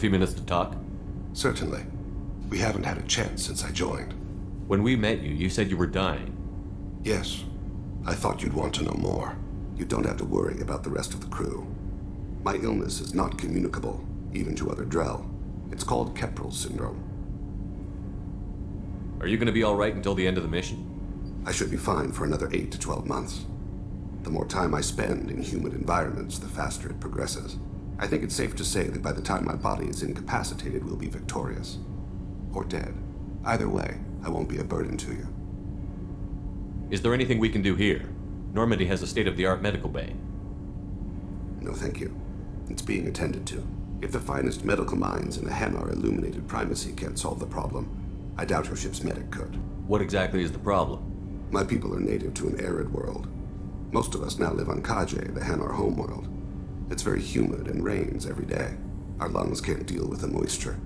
few minutes to talk? Certainly. We haven't had a chance since I joined. When we met you, you said you were dying. Yes. I thought you'd want to know more. You don't have to worry about the rest of the crew. My illness is not communicable, even to other Drell. It's called Keprel syndrome. Are you going to be all right until the end of the mission? I should be fine for another 8 to 12 months. The more time I spend in human environments, the faster it progresses. I think it's safe to say that by the time my body is incapacitated, we'll be victorious. Or dead. Either way, I won't be a burden to you. Is there anything we can do here? Normandy has a state-of-the-art medical bay. No, thank you. It's being attended to. If the finest medical minds in the Hanar illuminated primacy can't solve the problem, I doubt your ship's medic could. What exactly is the problem? My people are native to an arid world. Most of us now live on Kaje, the Hanar homeworld. It's very humid and rains every day. Our lungs can't deal with the moisture.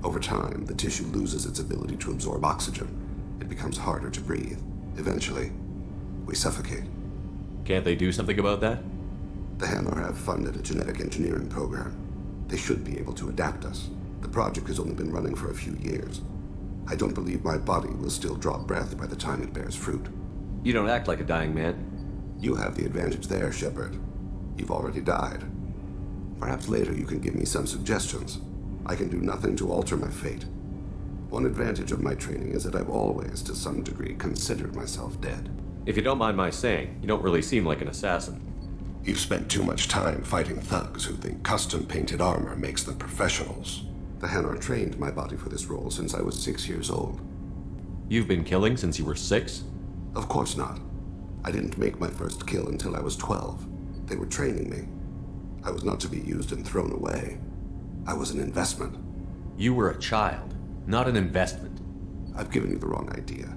Over time, the tissue loses its ability to absorb oxygen. It becomes harder to breathe. Eventually, we suffocate. Can't they do something about that? The Hanar have funded a genetic engineering program. They should be able to adapt us. The project has only been running for a few years. I don't believe my body will still draw breath by the time it bears fruit. You don't act like a dying man. You have the advantage there, Shepard. You've already died. Perhaps later you can give me some suggestions. I can do nothing to alter my fate. One advantage of my training is that I've always, to some degree, considered myself dead. If you don't mind my saying, you don't really seem like an assassin. You've spent too much time fighting thugs who think custom-painted armor makes them professionals. The Hanar trained my body for this role since I was 6 years old. You've been killing since you were 6? Of course not. I didn't make my first kill until I was 12. They were training me. I was not to be used and thrown away. I was an investment. You were a child, not an investment. I've given you the wrong idea.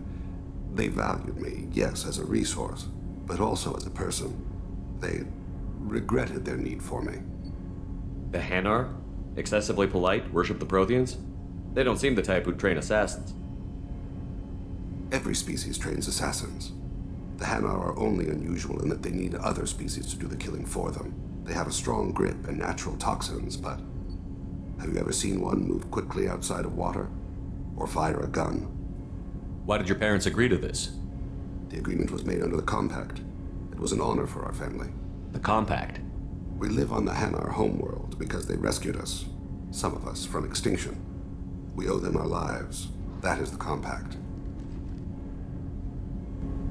They valued me, yes, as a resource, but also as a person. They regretted their need for me. The Hanar? Excessively polite, worship the Protheans? They don't seem the type who'd train assassins. Every species trains assassins. The Hanar are only unusual in that they need other species to do the killing for them. They have a strong grip and natural toxins, but have you ever seen one move quickly outside of water? Or fire a gun? Why did your parents agree to this? The agreement was made under the Compact. It was an honor for our family. The Compact? We live on the Hanar homeworld because they rescued us, some of us, from extinction. We owe them our lives. That is the Compact.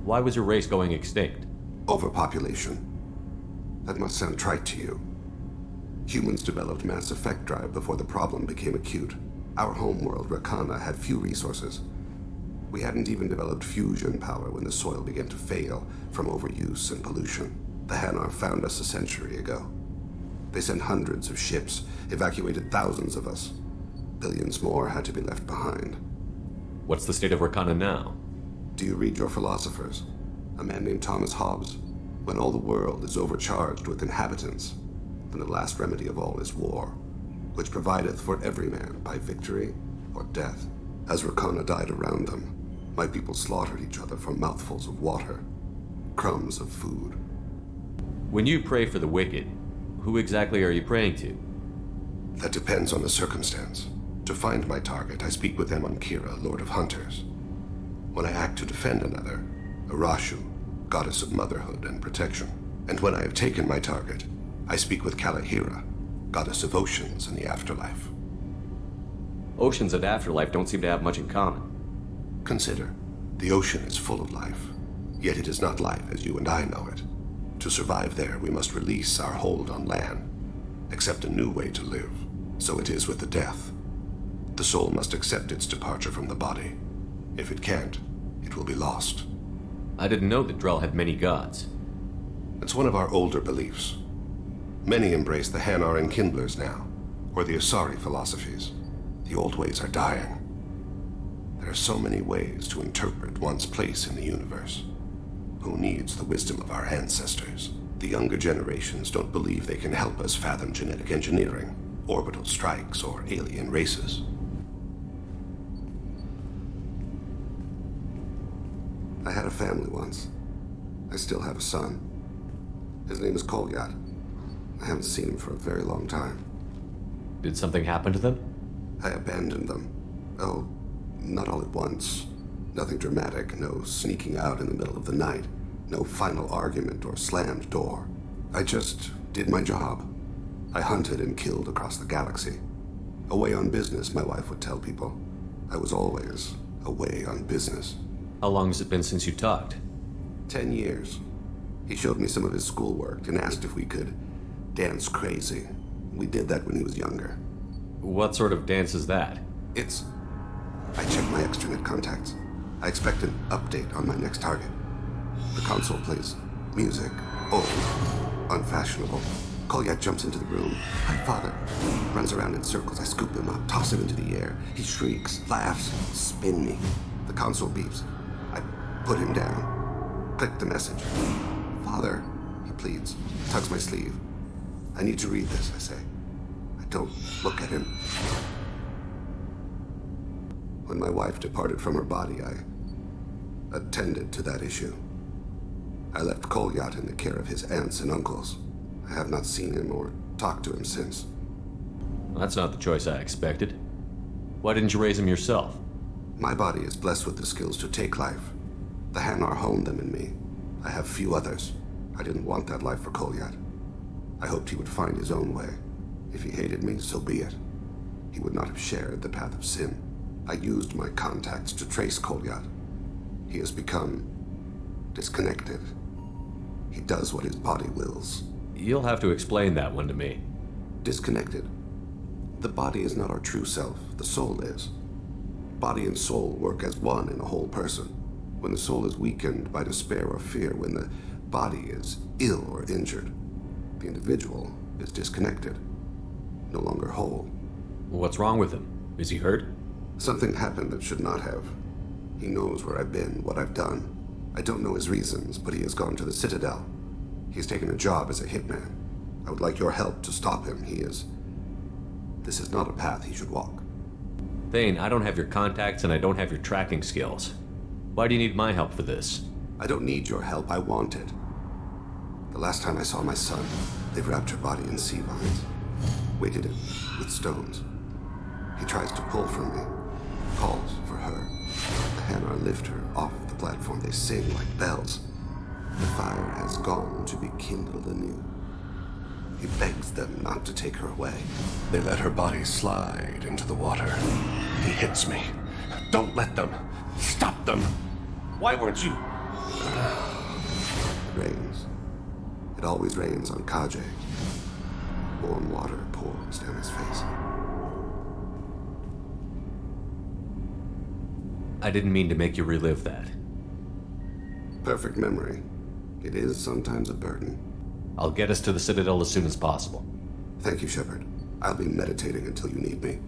Why was your race going extinct? Overpopulation. That must sound trite to you. Humans developed mass effect drive before the problem became acute. Our homeworld, Rakana, had few resources. We hadn't even developed fusion power when the soil began to fail from overuse and pollution. The Hanar found us a century ago. They sent hundreds of ships, evacuated thousands of us. Billions more had to be left behind. What's the state of Rakana now? Do you read your philosophers? A man named Thomas Hobbes? When all the world is overcharged with inhabitants, then the last remedy of all is war, which provideth for every man by victory or death. As Rakana died around them, my people slaughtered each other for mouthfuls of water, crumbs of food. When you pray for the wicked, who exactly are you praying to? That depends on the circumstance. To find my target, I speak with them on Kira, Lord of Hunters. When I act to defend another, Arashu, goddess of motherhood and protection. And when I have taken my target, I speak with Kalahira, goddess of oceans and the afterlife. Oceans and afterlife don't seem to have much in common. Consider, the ocean is full of life, yet it is not life as you and I know it. To survive there, we must release our hold on land, accept a new way to live. So it is with the death. The soul must accept its departure from the body. If it can't, it will be lost. I didn't know that Drell had many gods. It's one of our older beliefs. Many embrace the Hanar and Kindlers now, or the Asari philosophies. The old ways are dying. There are so many ways to interpret one's place in the universe. Who needs the wisdom of our ancestors? The younger generations don't believe they can help us fathom genetic engineering, orbital strikes, or alien races. I had a family once. I still have a son. His name is Kolyat. I haven't seen him for a very long time. Did something happen to them? I abandoned them. Oh, not all at once. Nothing dramatic, no sneaking out in the middle of the night, no final argument or slammed door. I just did my job. I hunted and killed across the galaxy. Away on business, my wife would tell people. I was always away on business. How long has it been since you talked? 10 years. He showed me some of his schoolwork and asked if we could dance crazy. We did that when he was younger. What sort of dance is that? I checked my extranet contacts. I expect an update on my next target. The console plays music. Old. Unfashionable. Kolyat jumps into the room. Hi, father. Runs around in circles. I scoop him up, toss him into the air. He shrieks, laughs, spin me. The console beeps. I put him down. Click the message. Father, he pleads. Tugs my sleeve. I need to read this, I say. I don't look at him. When my wife departed from her body, I attended to that issue. I left Kolyat in the care of his aunts and uncles. I have not seen him or talked to him since. That's not the choice I expected. Why didn't you raise him yourself? My body is blessed with the skills to take life. The Hanar honed them in me. I have few others. I didn't want that life for Kolyat. I hoped he would find his own way. If he hated me, so be it. He would not have shared the path of sin. I used my contacts to trace Kolyat. He has become disconnected. He does what his body wills. You'll have to explain that one to me. Disconnected. The body is not our true self. The soul is. Body and soul work as one in a whole person. When the soul is weakened by despair or fear, when the body is ill or injured, the individual is disconnected, no longer whole. What's wrong with him? Is he hurt? Something happened that should not have. He knows where I've been, what I've done. I don't know his reasons, but he has gone to the Citadel. He's taken a job as a hitman. I would like your help to stop him. This is not a path he should walk. Thane, I don't have your contacts and I don't have your tracking skills. Why do you need my help for this? I don't need your help. I want it. The last time I saw my son, they wrapped her body in sea vines, weighted it with stones. He tries to pull from me, calls for her. The Hanar lift her off the platform. They sing like bells. The fire has gone to be kindled anew. He begs them not to take her away. They let her body slide into the water. He hits me. Don't let them. Stop them. Why weren't you? It rains. It always rains on Kajay. Warm water pours down his face. I didn't mean to make you relive that. Perfect memory. It is sometimes a burden. I'll get us to the Citadel as soon as possible. Thank you, Shepard. I'll be meditating until you need me.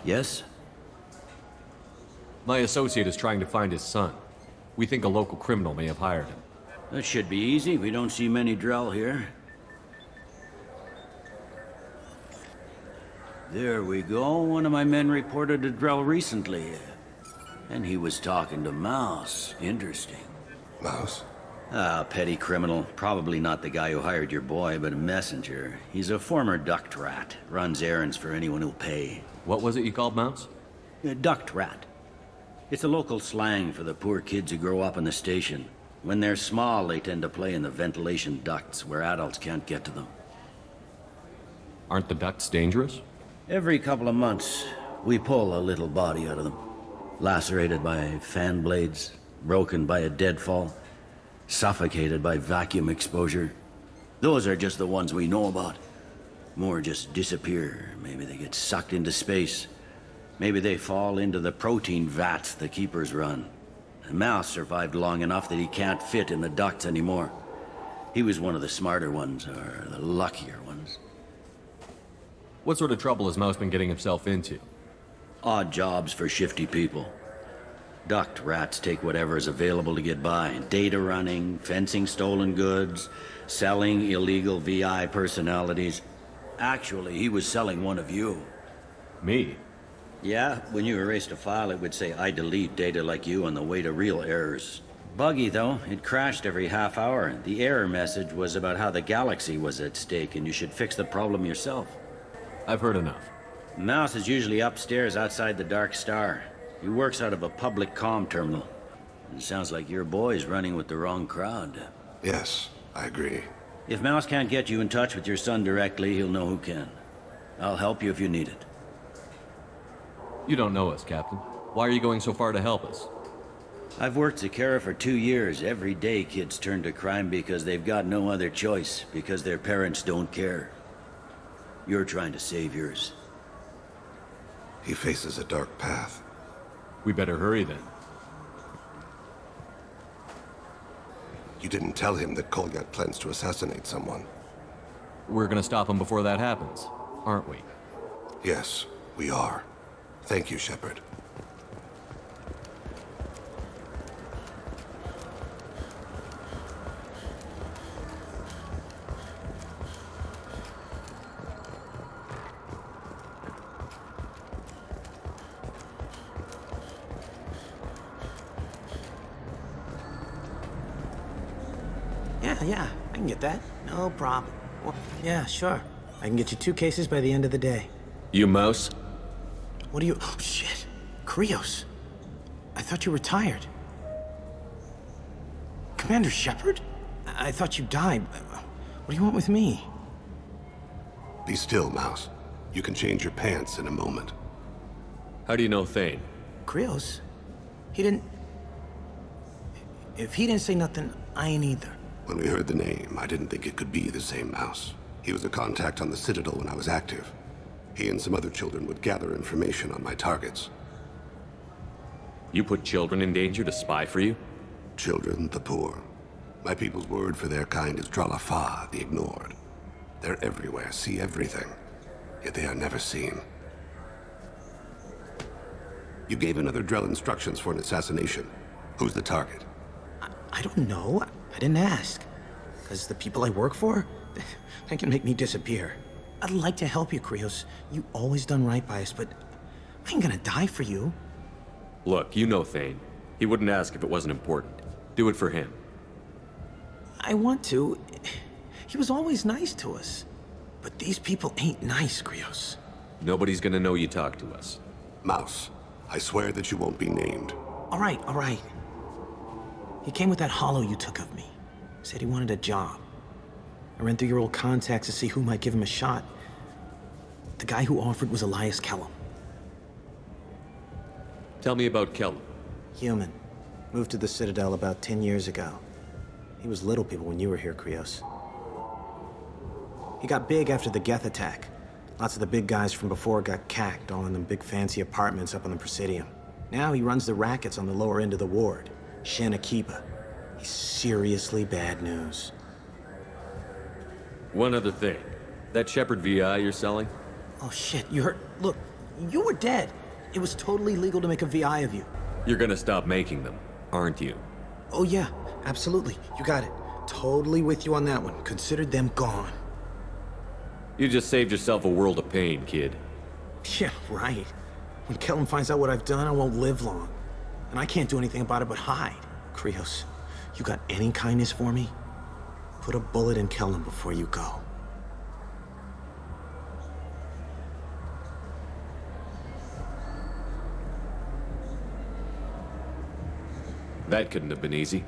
Yes? My associate is trying to find his son. We think a local criminal may have hired him. That should be easy. We don't see many Drell here. There we go. One of my men reported a Drell recently. And he was talking to Mouse. Interesting. Mouse? Ah, petty criminal. Probably not the guy who hired your boy, but a messenger. He's a former duct rat. Runs errands for anyone who'll pay. What was it you called Mouse? A duct rat. It's a local slang for the poor kids who grow up in the station. When they're small, they tend to play in the ventilation ducts where adults can't get to them. Aren't the ducts dangerous? Every couple of months, we pull a little body out of them. Lacerated by fan blades, broken by a deadfall, suffocated by vacuum exposure. Those are just the ones we know about. More just disappear. Maybe they get sucked into space. Maybe they fall into the protein vats the keepers run. The mouse survived long enough that he can't fit in the ducts anymore. He was one of the smarter ones, or the luckier ones. What sort of trouble has Mouse been getting himself into? Odd jobs for shifty people. Duct rats take whatever is available to get by. Data running, fencing stolen goods, selling illegal VI personalities. Actually, he was selling one of you. Me? Yeah, when you erased a file, it would say, I delete data like you on the way to real errors. Buggy, though. It crashed every half hour. The error message was about how the galaxy was at stake and you should fix the problem yourself. I've heard enough. Mouse is usually upstairs outside the Dark Star. He works out of a public comm terminal. It sounds like your boy's running with the wrong crowd. Yes, I agree. If Mouse can't get you in touch with your son directly, he'll know who can. I'll help you if you need it. You don't know us, Captain. Why are you going so far to help us? I've worked Zakera for 2 years. Every day kids turn to crime because they've got no other choice, because their parents don't care. You're trying to save yours. He faces a dark path. We better hurry then. You didn't tell him that Kolyat plans to assassinate someone. We're gonna stop him before that happens, aren't we? Yes, we are. Thank you, Shepard. Yeah, I can get that. No problem. Well, yeah, sure. I can get you 2 cases by the end of the day. You Mouse? What are you... Oh, shit. Krios. I thought you were retired. Commander Shepard? I thought you died. What do you want with me? Be still, Mouse. You can change your pants in a moment. How do you know Thane? Krios? He didn't... If he didn't say nothing, I ain't either. When we heard the name, I didn't think it could be the same Mouse. He was a contact on the Citadel when I was active. He and some other children would gather information on my targets. You put children in danger to spy for you? Children, the poor. My people's word for their kind is Dralafa, the ignored. They're everywhere, see everything, yet they are never seen. You gave another Drell instructions for an assassination. Who's the target? I don't know. I didn't ask. Because the people I work for, they can make me disappear. I'd like to help you, Krios. You always done right by us, but I ain't gonna die for you. Look, you know Thane. He wouldn't ask if it wasn't important. Do it for him. I want to. He was always nice to us. But these people ain't nice, Krios. Nobody's gonna know you talked to us. Mouse, I swear that you won't be named. All right. He came with that hollow you took of me. Said he wanted a job. I ran through your old contacts to see who might give him a shot. The guy who offered was Elias Kellum. Tell me about Kellum. Human. Moved to the Citadel about 10 years ago. He was little people when you were here, Krios. He got big after the Geth attack. Lots of the big guys from before got cacked, all in them big fancy apartments up on the Presidium. Now he runs the rackets on the lower end of the ward. Shin Akiba. He's seriously bad news. One other thing. That Shepard VI you're selling? Oh shit, you heard? Look, you were dead. It was totally legal to make a VI of you. You're gonna stop making them, aren't you? Oh yeah, absolutely. You got it. Totally with you on that one. Considered them gone. You just saved yourself a world of pain, kid. Yeah, right. When Kellum finds out what I've done, I won't live long. And I can't do anything about it but hide. Krios, you got any kindness for me? Put a bullet in Kellum before you go. That couldn't have been easy.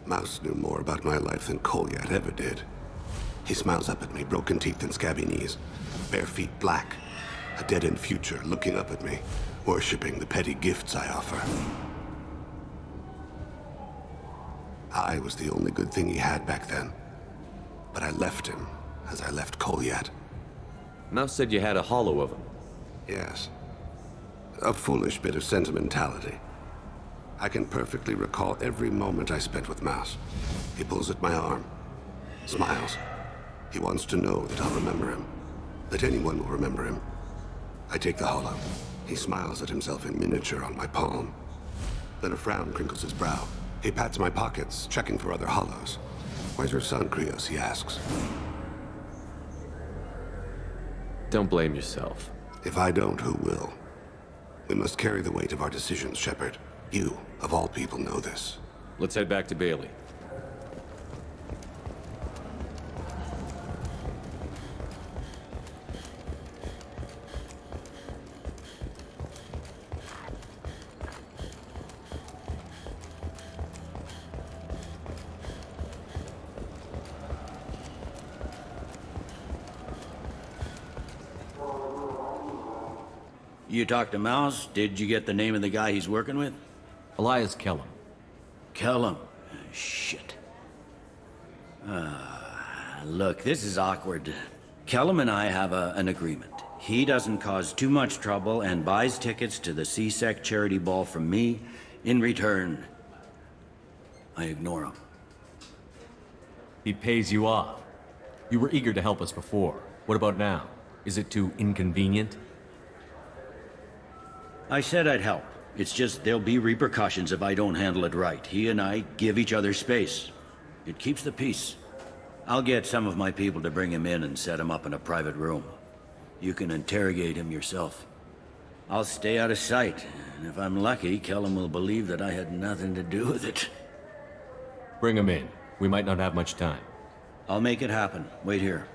Mouse knew more about my life than Kolyat ever did. He smiles up at me, broken teeth and scabby knees. Bare feet black. A dead-end future looking up at me, worshipping the petty gifts I offer. I was the only good thing he had back then. But I left him, as I left Kolyat. Mouse said you had a hollow of him. Yes. A foolish bit of sentimentality. I can perfectly recall every moment I spent with Mouse. He pulls at my arm, smiles. He wants to know that I'll remember him, that anyone will remember him. I take the hollow. He smiles at himself in miniature on my palm. Then a frown crinkles his brow. He pats my pockets, checking for other hollows. Where's your son, Krios? He asks. Don't blame yourself. If I don't, who will? We must carry the weight of our decisions, Shepard. You, of all people, know this. Let's head back to Bailey. You talked to Mouse? Did you get the name of the guy he's working with? Elias Kellum. Kellum. Shit. Look, this is awkward. Kellum and I have an agreement. He doesn't cause too much trouble and buys tickets to the CSEC charity ball from me. In return, I ignore him. He pays you off. You were eager to help us before. What about now? Is it too inconvenient? I said I'd help. It's just there'll be repercussions if I don't handle it right. He and I give each other space. It keeps the peace. I'll get some of my people to bring him in and set him up in a private room. You can interrogate him yourself. I'll stay out of sight, and if I'm lucky, Kellum will believe that I had nothing to do with it. Bring him in. We might not have much time. I'll make it happen. Wait here.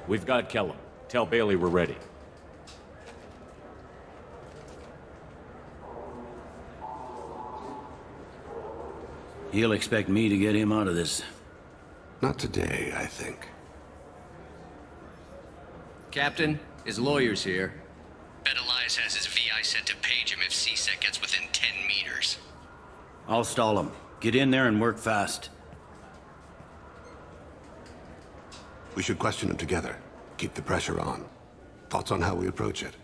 We've got Kellum. Tell Bailey we're ready. He'll expect me to get him out of this. Not today, I think. Captain, his lawyer's here. Bet Elias has his VI set to page him if CSEC gets within 10 meters. I'll stall him. Get in there and work fast. We should question him together. Keep the pressure on. Thoughts on how we approach it?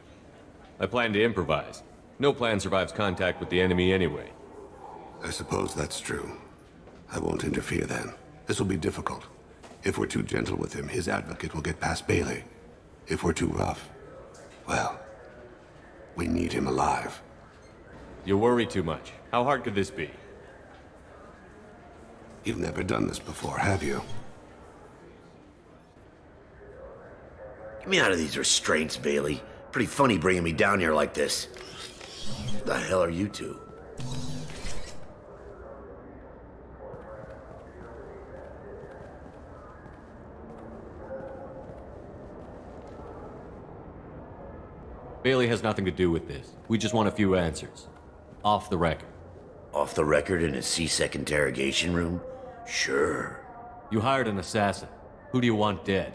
I plan to improvise. No plan survives contact with the enemy anyway. I suppose that's true. I won't interfere then. This will be difficult. If we're too gentle with him, his advocate will get past Bailey. If we're too rough, well, we need him alive. You worry too much. How hard could this be? You've never done this before, have you? Get me out of these restraints, Bailey. Pretty funny bringing me down here like this. What the hell are you two? Bailey has nothing to do with this. We just want a few answers. Off the record. Off the record in a CSEC interrogation room? Sure. You hired an assassin. Who do you want dead?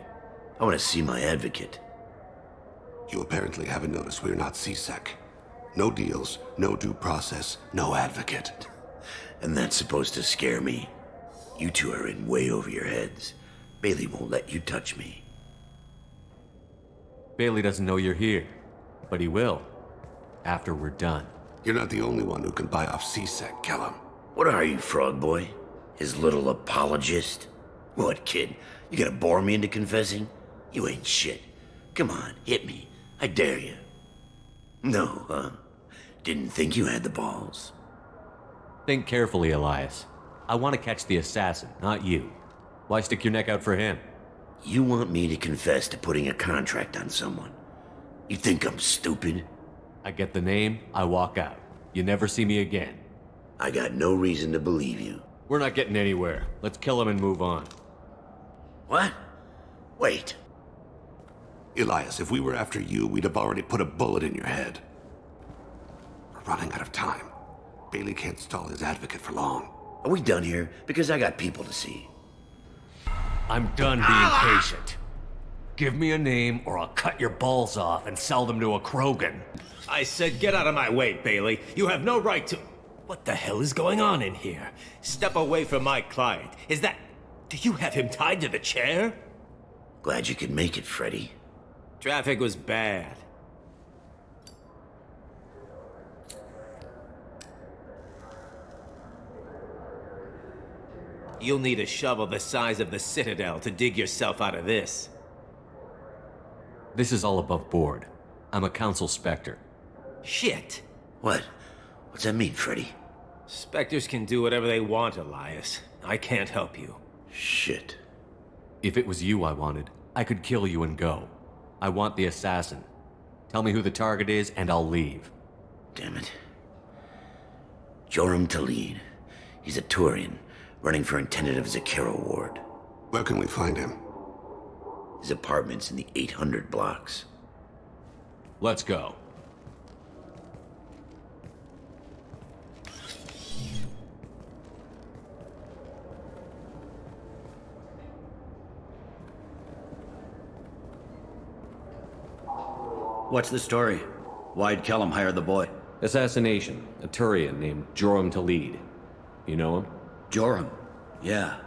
I want to see my advocate. You apparently haven't noticed we're not CSEC. No deals, no due process, no advocate. And that's supposed to scare me. You two are in way over your heads. Bailey won't let you touch me. Bailey doesn't know you're here. But he will. After we're done. You're not the only one who can buy off CSEC, Kellum. What are you, Frog Boy? His little apologist? What, kid? You gonna bore me into confessing? You ain't shit. Come on, hit me. I dare you. No, huh? Didn't think you had the balls. Think carefully, Elias. I want to catch the assassin, not you. Why stick your neck out for him? You want me to confess to putting a contract on someone? You think I'm stupid? I get the name, I walk out. You never see me again. I got no reason to believe you. We're not getting anywhere. Let's kill him and move on. What? Wait. Elias, if we were after you, we'd have already put a bullet in your head. We're running out of time. Bailey can't stall his advocate for long. Are we done here? Because I got people to see. I'm done being patient. Give me a name or I'll cut your balls off and sell them to a Krogan. I said get out of my way, Bailey. You have no right to... What the hell is going on in here? Step away from my client. Is that... Do you have him tied to the chair? Glad you could make it, Freddy. Traffic was bad. You'll need a shovel the size of the Citadel to dig yourself out of this. This is all above board. I'm a council specter. Shit. What? What's that mean, Freddy? Spectres can do whatever they want, Elias. I can't help you. Shit. If it was you I wanted, I could kill you and go. I want the assassin. Tell me who the target is and I'll leave. Damn it. Joram Talid. He's a Turian, running for intendant of Zakero Ward. Where can we find him? His apartment's in the 800 blocks. Let's go. What's the story? Why'd Kellum hire the boy? Assassination. A Turian named Joram Talid. You know him? Joram? Yeah.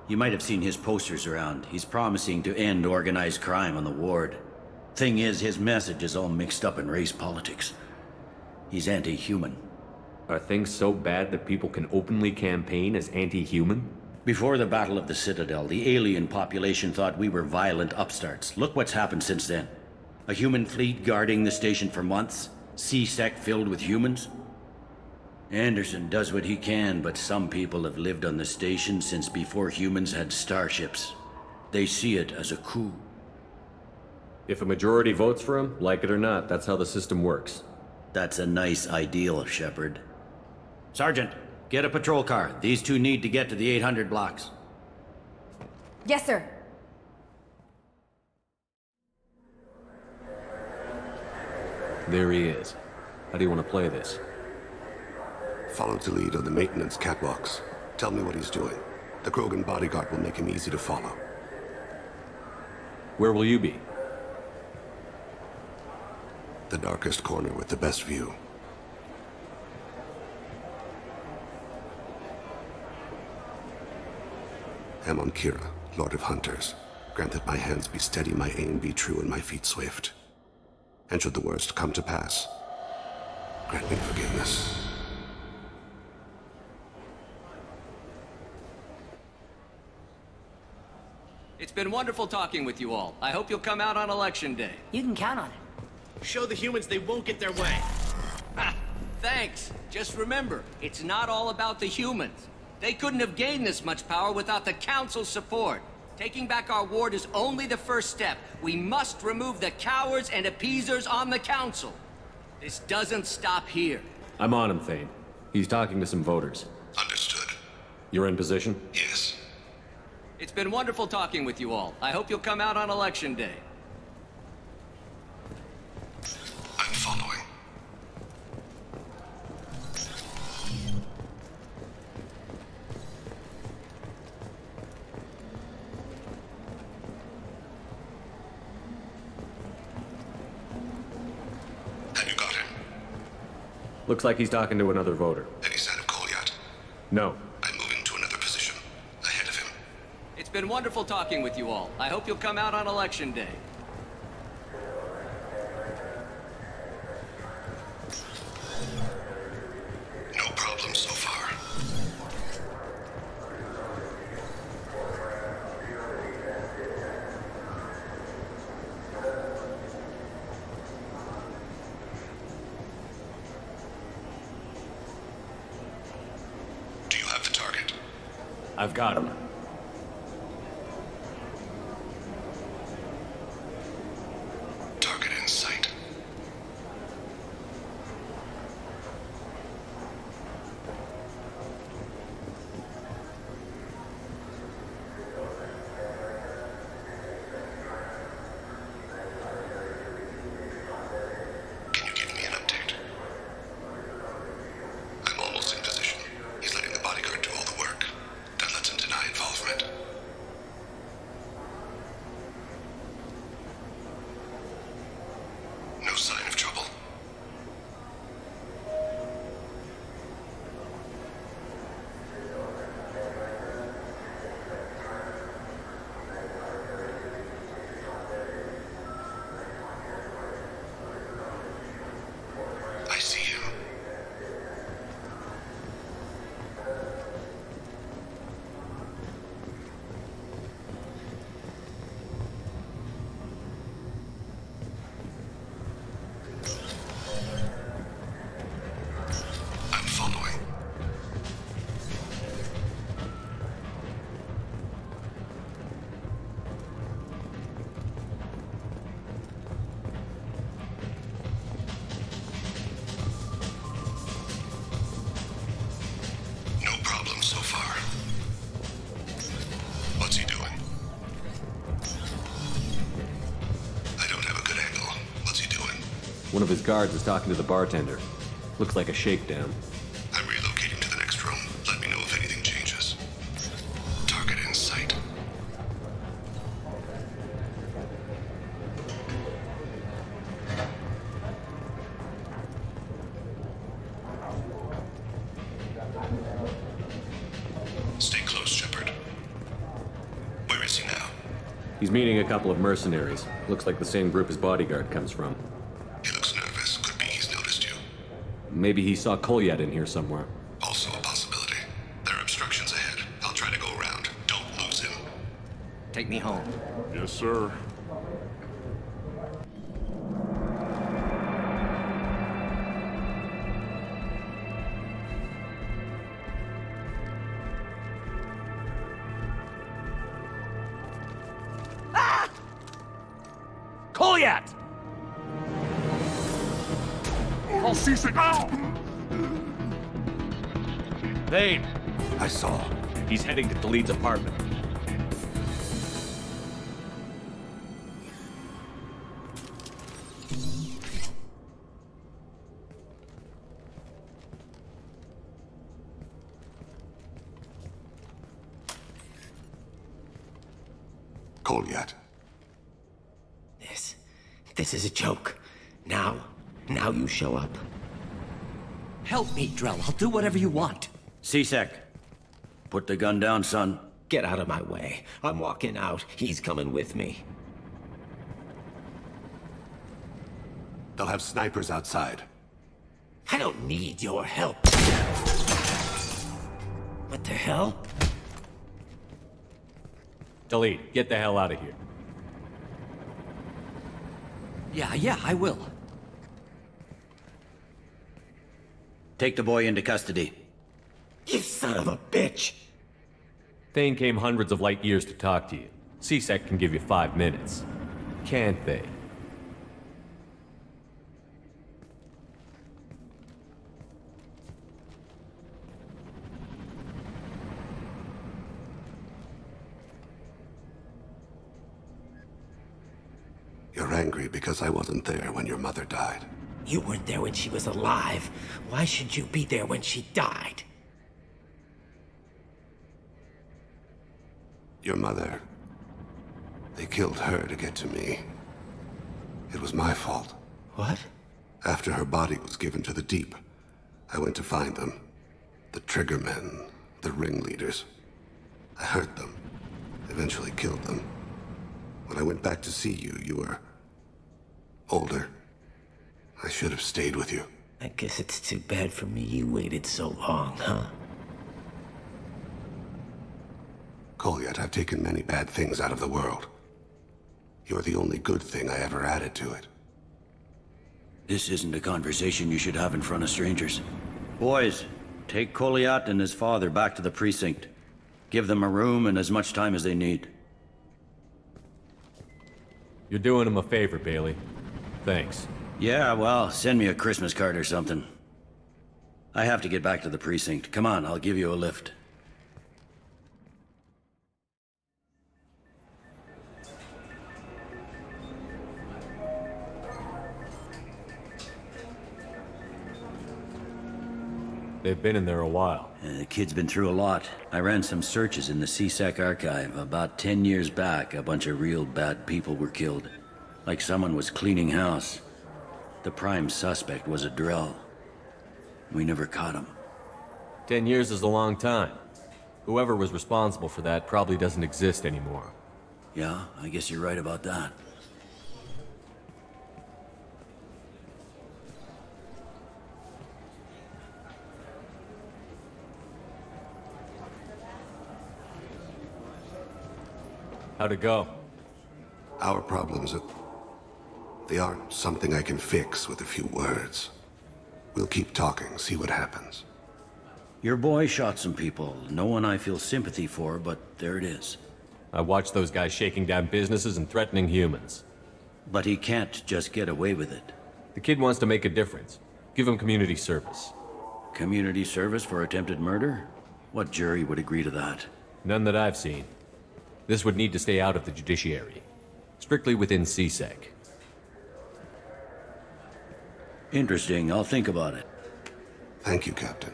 You might have seen his posters around. He's promising to end organized crime on the ward. Thing is, his message is all mixed up in race politics. He's anti-human. Are things so bad that people can openly campaign as anti-human? Before the Battle of the Citadel, the alien population thought we were violent upstarts. Look what's happened since then. A human fleet guarding the station for months. C-Sec filled with humans. Anderson does what he can, but some people have lived on the station since before humans had starships. They see it as a coup. If a majority votes for him, like it or not, that's how the system works. That's a nice ideal, Shepard. Sergeant, get a patrol car. These two need to get to the 800 blocks. Yes, sir. There he is. How do you want to play this? Follow Talid on the maintenance catwalks. Tell me what he's doing. The Krogan bodyguard will make him easy to follow. Where will you be? The darkest corner with the best view. Amon Kira, Lord of Hunters. Grant that my hands be steady, my aim be true, and my feet swift. And should the worst come to pass, grant me forgiveness. It's been wonderful talking with you all. I hope you'll come out on Election Day. You can count on it. Show the humans they won't get their way. Thanks. Just remember, it's not all about the humans. They couldn't have gained this much power without the Council's support. Taking back our ward is only the first step. We must remove the cowards and appeasers on the Council. This doesn't stop here. I'm on him, Thane. He's talking to some voters. Understood. You're in position? Yes. It's been wonderful talking with you all. I hope you'll come out on Election Day. I'm following. Have you got him? Looks like he's talking to another voter. Any sign of Kolyat? No. I'm moving to another position. Ahead of him. It's been wonderful talking with you all. I hope you'll come out on Election Day. No problem so far. Do you have the target? I've got him. Target in sight. so far. What's he doing? I don't have a good angle. What's he doing? One of his guards is talking to the bartender. Looks like a shakedown. I'm relocating to the next room. Let me know if anything changes. Target in sight. Stay close, Shepard. Where is he now? He's meeting a couple of mercenaries. Looks like the same group his bodyguard comes from. He looks nervous. Could be he's noticed you. Maybe he saw Kolyat in here somewhere. Also a possibility. There are obstructions ahead. I'll try to go around. Don't lose him. Take me home. Yes, sir. Kolyat! I'll cease it now! Vane, I saw. he's heading to Khalid's apartment. Kolyat. This is a joke. Now you show up. Help me, Drell. I'll do whatever you want. C-Sec, put the gun down, son. Get out of my way. I'm walking out. He's coming with me. They'll have snipers outside. I don't need your help. What the hell? Khalid, get the hell out of here. Yeah, I will. Take the boy into custody. You son of a bitch! Thane came hundreds of light years to talk to you. C-Sec can give you 5 minutes. Can't they? You're angry because I wasn't there when your mother died. You weren't there when she was alive. Why should you be there when she died? Your mother... They killed her to get to me. It was my fault. What? After her body was given to the Deep, I went to find them. The Triggermen, the ringleaders. I hurt them, eventually killed them. When I went back to see you, you were... older. I should have stayed with you. I guess it's too bad for me you waited so long, huh? Kolyat, I've taken many bad things out of the world. You're the only good thing I ever added to it. This isn't a conversation you should have in front of strangers. Boys, take Kolyat and his father back to the precinct. Give them a room and as much time as they need. You're doing him a favor, Bailey. Thanks. Yeah, well, send me a Christmas card or something. I have to get back to the precinct. Come on, I'll give you a lift. They've been in there a while. The kid's been through a lot. I ran some searches in the C-Sec archive. About 10 years back, a bunch of real bad people were killed. Like someone was cleaning house. The prime suspect was a Drell. We never caught him. 10 years is a long time. Whoever was responsible for that probably doesn't exist anymore. Yeah, I guess you're right about that. How'd it go? Our problems are... They aren't something I can fix with a few words. We'll keep talking, see what happens. Your boy shot some people. No one I feel sympathy for, but there it is. I watched those guys shaking down businesses and threatening humans. But he can't just get away with it. The kid wants to make a difference. Give him community service. Community service for attempted murder? What jury would agree to that? None that I've seen. This would need to stay out of the judiciary. Strictly within CSEC. Interesting. I'll think about it. Thank you, Captain.